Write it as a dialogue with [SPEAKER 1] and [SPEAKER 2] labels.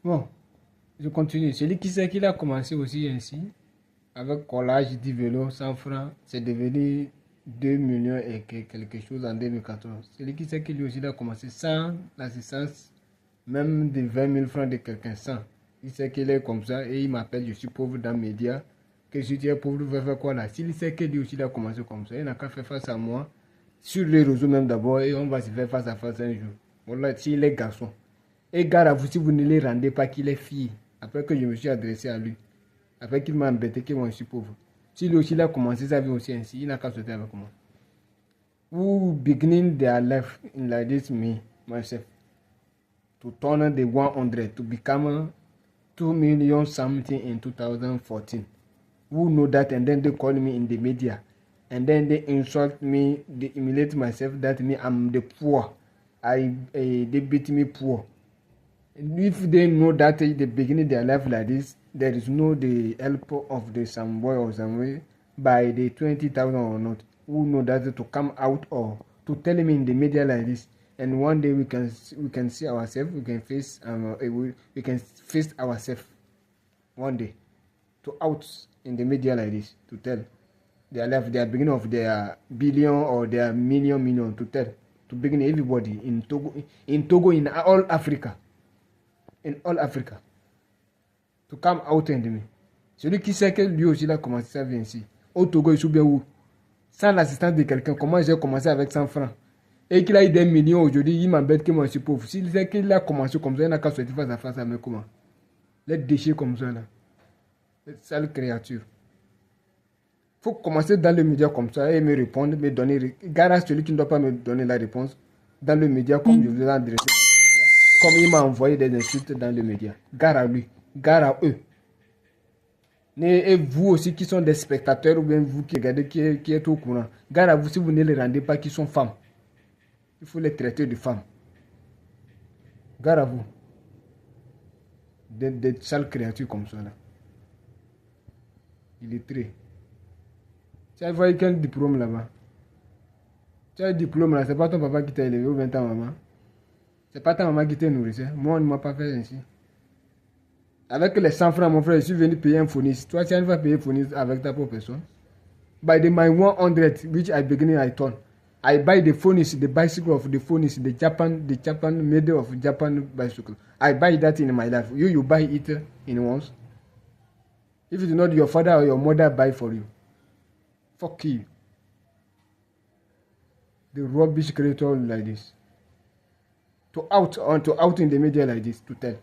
[SPEAKER 1] Bon, je continue. Celui qui sait qu'il a commencé aussi ainsi, avec collage du vélo, 100 francs, c'est devenu 2 millions et quelque chose en 2014. Celui qui sait qu'il lui aussi a commencé sans l'assistance, même de 20 000 francs de quelqu'un, sans. Il sait qu'il est comme ça et il m'appelle, je suis pauvre dans les médias. Que si tu es pauvre, tu vas faire quoi là? S'il sait que lui aussi a commencé comme ça, il n'a qu'à faire face à moi, sur les réseaux même d'abord, et on va se faire face à face un jour. Voilà, s'il est garçon. Et gare à vous si vous ne les rendez pas qu'il est fille. Après que je me suis adressé à lui. Après qu'il m'a embêté que moi je suis pauvre. Si lui aussi il a commencé sa vie aussi ainsi, il n'a qu'à sauter avec moi. Who beginning their life in like this me, myself, to turn the 100 to become 2 million something in 2014. Who know that and then they call me in the media. And then they insult me, they humiliate myself that me I'm the poor. They beat me poor. If they know that at the beginning their life like this, there is no the help of the some boy or some way by the 20,000 or not, who know that to come out or to tell me in the media like this, and one day we can see ourselves, we can face we can face ourselves one day to out in the media like this to tell their life, their beginning of their billion or their million to tell to begin everybody in Togo in all Africa. In all Africa, to come out and me. Celui qui sait que lui aussi il a commencé sa vie ainsi. Au Togo, il bien où? Sans l'assistance de quelqu'un, comment j'ai commencé avec 100 francs? Et qu'il a eu des millions aujourd'hui, il m'embête que moi je suis pauvre. S'il sait qu'il a commencé comme ça, il n'a qu'à sortir face à face avec comment? Les déchets comme ça là. Les sales créatures. Faut commencer dans le média comme ça et me répondre, me donner. Gare à celui qui ne doit pas me donner la réponse dans le média comme je vous ai adressé. Comme il m'a envoyé des insultes dans les médias. Gare à lui, gare à eux. Et vous aussi qui sont des spectateurs ou bien vous qui regardez, qui êtes au courant, gare à vous si vous ne les rendez pas qui sont femmes. Il faut les traiter de femmes. Gare à vous. Des sales créatures comme ça là. Il est très. Tu as vu quel diplôme là-bas? Tu as un diplôme là, c'est pas ton papa qui t'a élevé ou bien ta maman. C'est pas ta maman qui t'a nourri. Moi on ne m'a pas fait ainsi. Avec les 100 francs, mon frère, je suis venu payer un phoniste. Toi, tu n'as pas payer un phoniste avec ta propre personne. By the my 100, which I beginning I turn. I buy the phonist, the bicycle of the phonist, the Japan made of Japan bicycle. I buy that in my life. You buy it in once. If it's not your father or your mother buy for you. Fuck you. The rubbish creator like this. To out in the media like this, to tell.